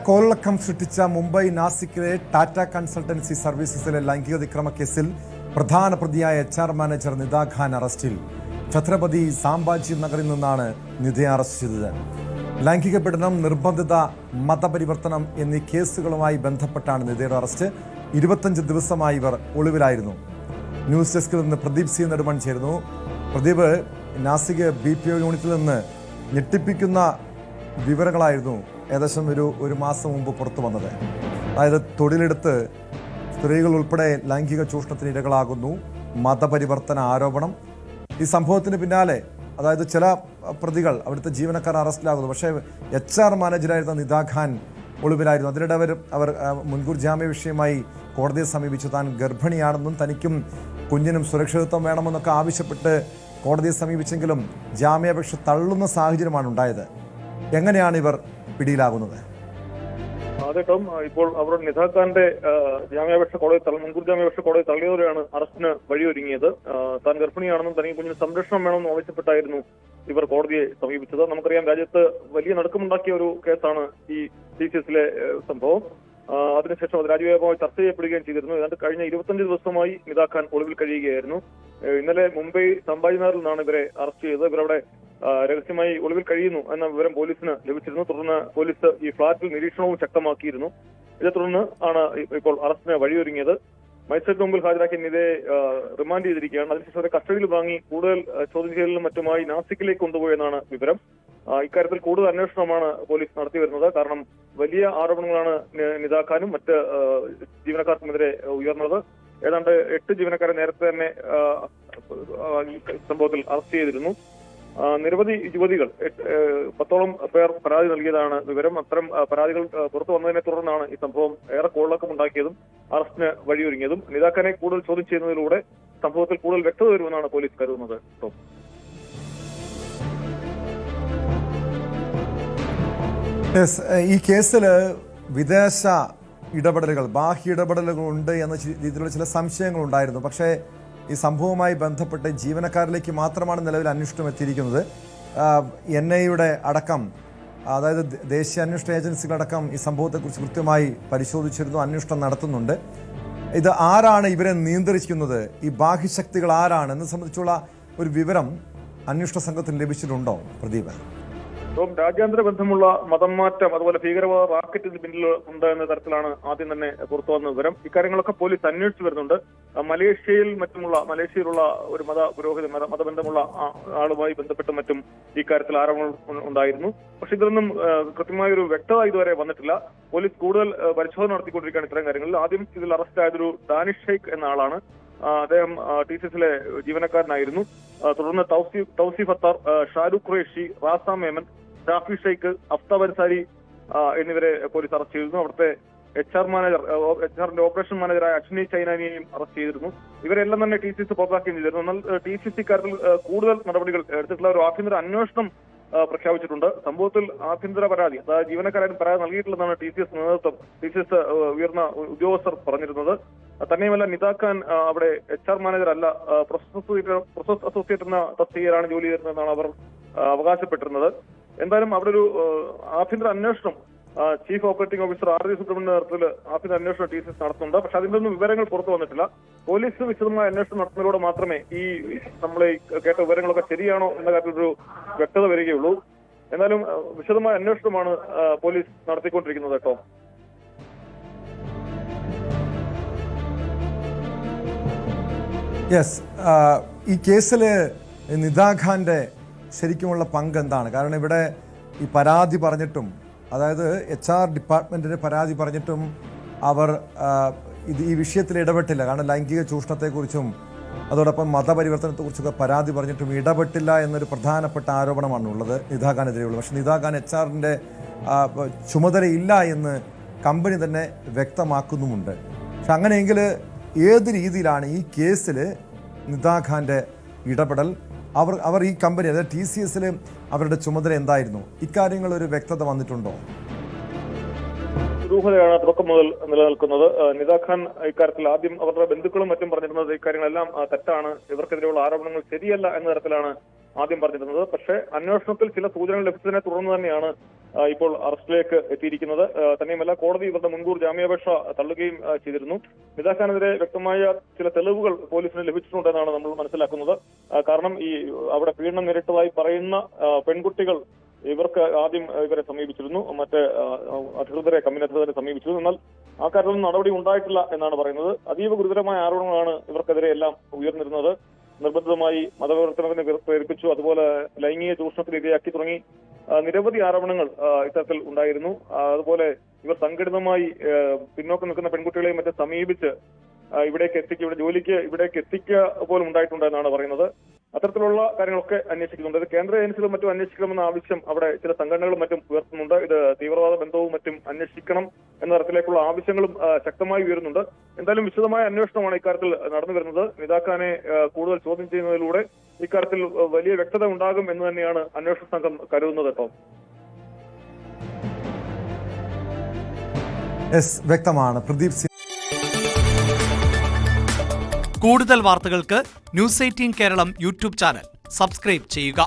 കോളിളക്കം സൃഷ്ടിച്ച മുംബൈ നാസിക്കിലെ ടാറ്റ കൺസൾട്ടൻസി സർവീസസിലെ ലൈംഗിക അതിക്രമ കേസിൽ പ്രധാന പ്രതിയായ HR മാനേജർ നിദ ഖാൻ അറസ്റ്റിൽ. ഛത്രപതി സാംബാജി നഗറിൽ നിന്നാണ് നിധയെ അറസ്റ്റ് ചെയ്തത്. ലൈംഗിക പീഡനം, നിർബന്ധിത മതപരിവർത്തനം എന്നീ കേസുകളുമായി ബന്ധപ്പെട്ടാണ് നിധയുടെ അറസ്റ്റ്. 25 ദിവസമായി ഇവർ ഒളിവിലായിരുന്നു. ന്യൂസ് ഡെസ്കിൽ നിന്ന് പ്രദീപ് സി നെടുമൺ ചേരുന്നു. പ്രദീപ്, നാസിക് BPO യൂണിറ്റിൽ നിന്ന് ഞെട്ടിപ്പിക്കുന്ന വിവരങ്ങളായിരുന്നു ഏകദേശം ഒരു മാസം മുമ്പ് പുറത്തു വന്നത്. അതായത് തൊഴിലെടുത്ത് സ്ത്രീകൾ ഉൾപ്പെടെ ലൈംഗിക ചൂഷണത്തിന് ഇരകളാകുന്നു, മതപരിവർത്തന ആരോപണം. ഈ സംഭവത്തിന് പിന്നാലെ അതായത് ചില പ്രതികൾ, അവിടുത്തെ ജീവനക്കാർ അറസ്റ്റിലാകുന്നു. പക്ഷേ HR മാനേജറായിരുന്ന നിദ ഖാൻ ഒളിവിലായിരുന്നു. അതിനിടെ അവർ മുൻകൂർ ജാമ്യ വിഷയമായി കോടതിയെ സമീപിച്ചു. താൻ ഗർഭിണിയാണെന്നും തനിക്കും കുഞ്ഞിനും സുരക്ഷിതത്വം വേണമെന്നൊക്കെ ആവശ്യപ്പെട്ട് കോടതിയെ സമീപിച്ചെങ്കിലും ജാമ്യാപേക്ഷ തള്ളുന്ന സാഹചര്യമാണ് ഉണ്ടായത്. എങ്ങനെയാണ് ഇവർ പിടിയിലാകുന്നത്? അതെ ടോം, ഇപ്പോൾ അവർ നിദ ഖാന്റെ ജാമ്യാപേക്ഷ കോടതി മുൻകൂർ ജാമ്യാപേക്ഷ കോടതി തള്ളിയതോടെയാണ് അറസ്റ്റിന് വഴിയൊരുങ്ങിയത്. താൻ ഗർഭിണിയാണെന്നും തനിക്ക് കുഞ്ഞിന് സംരക്ഷണം വേണമെന്നും ആവശ്യപ്പെട്ടായിരുന്നു ഇവർ കോടതിയെ സമീപിച്ചത്. നമുക്കറിയാം, രാജ്യത്ത് വലിയ നടുക്കമുണ്ടാക്കിയ ഒരു കേസാണ് ഈ TCSലെ സംഭവം. അതിനുശേഷം അത് രാജ്യവ്യാപകമായി ചർച്ച ചെയ്യപ്പെടുകയും ചെയ്തിരുന്നു. ഏതാണ്ട് കഴിഞ്ഞ 25 ദിവസമായി നിദ ഖാൻ ഒളിവിൽ കഴിയുകയായിരുന്നു. ഇന്നലെ മുംബൈ സംഭാജി നഗറിൽ നിന്നാണ് ഇവരെ അറസ്റ്റ് ചെയ്തത്. ഇവരവിടെ രഹസ്യമായി ഒളിവിൽ കഴിയുന്നു എന്ന വിവരം പോലീസിന് ലഭിച്ചിരുന്നു. തുടർന്ന് പോലീസ് ഈ ഫ്ളാറ്റിൽ നിരീക്ഷണവും ശക്തമാക്കിയിരുന്നു. ഇതേ തുടർന്ന് ആണ് ഇപ്പോൾ അറസ്റ്റിന് വഴിയൊരുങ്ങിയത്. മജിസ്ട്രേറ്റ് മുമ്പിൽ ഹാജരാക്കി നിധയെ റിമാൻഡ് ചെയ്തിരിക്കുകയാണ്. അതിനുശേഷം അവരെ കസ്റ്റഡിയിൽ വാങ്ങി കൂടുതൽ ചോദ്യം ചെയ്യലിനും മറ്റുമായി നാസിക്കിലേക്ക് കൊണ്ടുപോയെന്നാണ് വിവരം. ഇക്കാര്യത്തിൽ കൂടുതൽ അന്വേഷണമാണ് പോലീസ് നടത്തി വരുന്നത്. കാരണം വലിയ ആരോപണങ്ങളാണ് നിദ ഖാനും മറ്റ് ജീവനക്കാർക്കുമെതിരെ ഉയർന്നത്. ഏതാണ്ട് 8 ജീവനക്കാരെ നേരത്തെ തന്നെ സംഭവത്തിൽ അറസ്റ്റ് ചെയ്തിരുന്നു. നിരവധി യുവതികൾ, 10ഓളം പേർ പരാതി നൽകിയതാണ് വിവരം. അത്തരം പരാതികൾ പുറത്തു വന്നതിനെ തുടർന്നാണ് ഈ സംഭവം ഏറെ കോളിളക്കം ഉണ്ടാക്കിയതും അറസ്റ്റിന് വഴിയൊരുങ്ങിയതും. നിദ ഖാനെ കൂടുതൽ ചോദ്യം ചെയ്യുന്നതിലൂടെ സംഭവത്തിൽ കൂടുതൽ വ്യക്തത വരുമെന്നാണ് പോലീസ് കരുതുന്നത്. ഈ കേസിൽ വിദേശ ഇടപെടലുകൾ, ബാഹ്യ ഇടപെടലുകൾ ഉണ്ട് എന്ന രീതിയിലുള്ള ചില സംശയങ്ങൾ ഉണ്ടായിരുന്നു. പക്ഷേ ഈ സംഭവവുമായി ബന്ധപ്പെട്ട് ജീവനക്കാരിലേക്ക് മാത്രമാണ് നിലവിൽ അന്വേഷണം എത്തിയിരിക്കുന്നത്. NIA അടക്കം, അതായത് ദേശീയ അന്വേഷണ ഏജൻസികളടക്കം ഈ സംഭവത്തെക്കുറിച്ച് കൃത്യമായി പരിശോധിച്ചിരുന്നു, അന്വേഷണം നടത്തുന്നുണ്ട്. ഇത് ആരാണ് ഇവരെ നിയന്ത്രിക്കുന്നത്, ഈ ബാഹ്യശക്തികൾ ആരാണ് എന്നെ സംബന്ധിച്ചുള്ള ഒരു വിവരം അന്വേഷണ സംഘത്തിന് ലഭിച്ചിട്ടുണ്ടോ പ്രദീപ്? രാജ്യാന്തര ബന്ധമുള്ള മതം മാറ്റം, അതുപോലെ ഭീകരവാദ റാക്കറ്റിന് പിന്നിൽ ഉണ്ട് എന്ന തരത്തിലാണ് ആദ്യം തന്നെ പുറത്തു വന്ന വിവരം. ഇക്കാര്യങ്ങളൊക്കെ പോലീസ് അന്വേഷിച്ചു വരുന്നുണ്ട്. മലേഷ്യയിലുള്ള ഒരു മതബന്ധമുള്ള ആളുമായി ബന്ധപ്പെട്ട് മറ്റും ഇക്കാര്യത്തിൽ ആരോപണങ്ങൾ ഉണ്ടായിരുന്നു. പക്ഷെ ഇതിലൊന്നും കൃത്യമായ ഒരു വ്യക്തത ഇതുവരെ വന്നിട്ടില്ല. പോലീസ് കൂടുതൽ പരിശോധന നടത്തിക്കൊണ്ടിരിക്കുകയാണ് ഇത്തരം കാര്യങ്ങളിൽ. ആദ്യം ഇതിൽ അറസ്റ്റ് ആയതൊരു ദാനിഷ് ഷെയ്ഖ് എന്ന ആളാണ്. അദ്ദേഹം TCSലെ ജീവനക്കാരനായിരുന്നു. തുടർന്ന് തൗസീഫ് അത്താർ, ഷാരൂഖ് ഖുറേഷി, റാസ മേമൻ, ഷാഫി ഷെയ്ഖ്, അഫ്താബ് അൻസാരി എന്നിവരെ പോലീസ് അറസ്റ്റ് ചെയ്തിരുന്നു. അവിടുത്തെ HRന്റെ ഓപ്പറേഷൻ മാനേജറായ അശ്വിനി ചൈനാനിയെയും അറസ്റ്റ് ചെയ്തിരുന്നു. ഇവരെല്ലാം തന്നെ TCS പുറത്താക്കുകയും ചെയ്തിരുന്നു. എന്നാൽ TCS കാര്യത്തിൽ കൂടുതൽ നടപടികൾ എടുത്തിട്ടുള്ള ഒരു ആഭ്യന്തര അന്വേഷണം പ്രഖ്യാപിച്ചിട്ടുണ്ട്. സംഭവത്തിൽ ആഭ്യന്തര പരാതി, അതായത് ജീവനക്കാരും പരാതി നൽകിയിട്ടില്ലെന്നാണ് TCS ഉയർന്ന ഉദ്യോഗസ്ഥർ പറഞ്ഞിരുന്നത്. തന്നെയുമല്ല, നിദ ഖാൻ അവിടെ HR മാനേജർ അല്ല, പ്രോസസ് അസോസിയേറ്റ് എന്ന തസ്തികയിലാണ് ജോലി ചെയ്തിരുന്നതെന്നാണ് അവർ അവകാശപ്പെട്ടിരുന്നത്. എന്തായാലും അവിടെ ഒരു ആഭ്യന്തര അന്വേഷണം ചീഫ് ഓപ്പറേറ്റിംഗ് ഓഫീസർ RD സുബ്രഹ്മണ്യന്റെ നേതൃത്വത്തിൽ ആഭ്യന്തര അന്വേഷണം TCS നടത്തുന്നുണ്ട്. പക്ഷെ അതിന്റെ ഒന്നും വിവരങ്ങൾ പുറത്തു വന്നിട്ടില്ല. പോലീസ് വിശദമായ അന്വേഷണം നടത്തുന്നതിലൂടെ മാത്രമേ ഈ നമ്മളെ കേട്ട വിവരങ്ങളൊക്കെ ശരിയാണോ എന്ന കാര്യത്തിലൊരു വ്യക്തത വരികയുള്ളൂ. എന്നാലും വിശദമായ അന്വേഷണമാണ് പോലീസ് നടത്തിക്കൊണ്ടിരിക്കുന്നത് കേട്ടോ. ഈ കേസിൽ നിദ ഖാന്റെ ശരിക്കുമുള്ള പങ്ക് എന്താണ്? കാരണം ഇവിടെ ഈ പരാതി പറഞ്ഞിട്ടും, അതായത് HR ഡിപ്പാർട്ട്മെന്റിന് പരാതി പറഞ്ഞിട്ടും അവർ ഈ വിഷയത്തിൽ ഇടപെട്ടില്ല. കാരണം ലൈംഗിക ചൂഷണത്തെക്കുറിച്ചും അതോടൊപ്പം മതപരിവർത്തനത്തെക്കുറിച്ചൊക്കെ പരാതി പറഞ്ഞിട്ടും ഇടപെട്ടില്ല എന്നൊരു പ്രധാനപ്പെട്ട ആരോപണമാണ് ഉള്ളത് നിദ ഖാനെതിരെയുള്ളത്. പക്ഷേ നിദ ഖാൻ HRന്റെ ചുമതലയില്ല എന്ന് കമ്പനി തന്നെ വ്യക്തമാക്കുന്നുമുണ്ട്. പക്ഷെ അങ്ങനെയെങ്കിൽ ഏത് രീതിയിലാണ് ഈ കേസിൽ നിദ ഖാന്റെ ഇടപെടൽ? അവർ ഈ കമ്പനി, അതായത് TCSൽ അവരുടെ ചുമതല എന്തായിരുന്നു? ഇക്കാര്യങ്ങൾ ഒരു വ്യക്തത വന്നിട്ടുണ്ടോ? ദുരൂഹതയാണ് തുടക്കം മുതൽ നിലനിൽക്കുന്നത്. നിദ ഖാൻ ഇക്കാര്യത്തിൽ ആദ്യം അവരുടെ ബന്ധുക്കളും മറ്റും പറഞ്ഞിരുന്നത് ഇക്കാര്യങ്ങളെല്ലാം തെറ്റാണ്, ഇവർക്കെതിരെയുള്ള ആരോപണങ്ങൾ ശരിയല്ല എന്ന തരത്തിലാണ് ആദ്യം പറഞ്ഞിരുന്നത്. പക്ഷേ അന്വേഷണത്തിൽ ചില സൂചനകൾ ലഭിച്ചതിനെ തുടർന്ന് തന്നെയാണ് ഇപ്പോൾ അറസ്റ്റിലേക്ക് എത്തിയിരിക്കുന്നത്. തന്നെയുമല്ല, കോടതി ഇവരുടെ മുൻകൂർ ജാമ്യാപേക്ഷ തള്ളുകയും ചെയ്തിരുന്നു. നിദാ ഖാനെതിരെ വ്യക്തമായ ചില തെളിവുകൾ പോലീസിന് ലഭിച്ചിട്ടുണ്ടെന്നാണ് നമ്മൾ മനസ്സിലാക്കുന്നത്. കാരണം ഈ അവിടെ പീഡനം നേരിട്ടതായി പറയുന്ന പെൺകുട്ടികൾ ഇവർക്ക് ആദ്യം ഇവരെ സമീപിച്ചിരുന്നു, മറ്റ് അധികൃതരെ, കമ്പനി അധികൃതരെ സമീപിച്ചിരുന്നു. എന്നാൽ ആ കാര്യത്തിൽ നടപടി ഉണ്ടായിട്ടില്ല എന്നാണ് പറയുന്നത്. അതീവ ഗുരുതരമായ ആരോപണങ്ങളാണ് ഇവർക്കെതിരെ എല്ലാം ഉയർന്നിരുന്നത്. നിർബന്ധിതമായി മതപ്രവർത്തനത്തിന് പ്രേരിപ്പിച്ചു, അതുപോലെ ലൈംഗിക ചൂഷണത്തിന് ഇരയാക്കി തുടങ്ങി നിരവധി ആരോപണങ്ങൾ ഇത്തരത്തിൽ ഉണ്ടായിരുന്നു. അതുപോലെ ഇവർ സംഘടിതമായി പിന്നോക്കം നിൽക്കുന്ന പെൺകുട്ടികളെയും മറ്റും സമീപിച്ച് ജോലിക്ക് ഇവിടേക്ക് എത്തിക്കുക പോലും ഉണ്ടായിട്ടുണ്ടെന്നാണ് പറയുന്നത്. അത്തരത്തിലുള്ള കാര്യങ്ങളൊക്കെ അന്വേഷിക്കുന്നുണ്ട്. ഇത് കേന്ദ്ര ഏജൻസികളും മറ്റും അന്വേഷിക്കണമെന്ന ആവശ്യം അവിടെ ചില സംഘടനകളും മറ്റും ഉയർത്തുന്നുണ്ട്. ഇത് തീവ്രവാദ ബന്ധവും മറ്റും അന്വേഷിക്കണം എന്ന തരത്തിലേക്കുള്ള ആവശ്യങ്ങളും ശക്തമായി ഉയരുന്നുണ്ട്. എന്തായാലും വിശദമായ അന്വേഷണമാണ് ഇക്കാര്യത്തിൽ നടന്നു വരുന്നത്. നിദാ ഖാനെ കൂടുതൽ ചോദ്യം ചെയ്യുന്നതിലൂടെ ഇക്കാര്യത്തിൽ വലിയ വ്യക്തത ഉണ്ടാകും എന്ന് തന്നെയാണ് അന്വേഷണ സംഘം കരുതുന്നത്. കേട്ടോ, വ്യക്തമാണ്. പ്രദീപ് സിംഗ്. കൂടുതൽ വാർത്തകൾക്ക് news 18 Keralam YouTube channel subscribe ചെയ്യുക.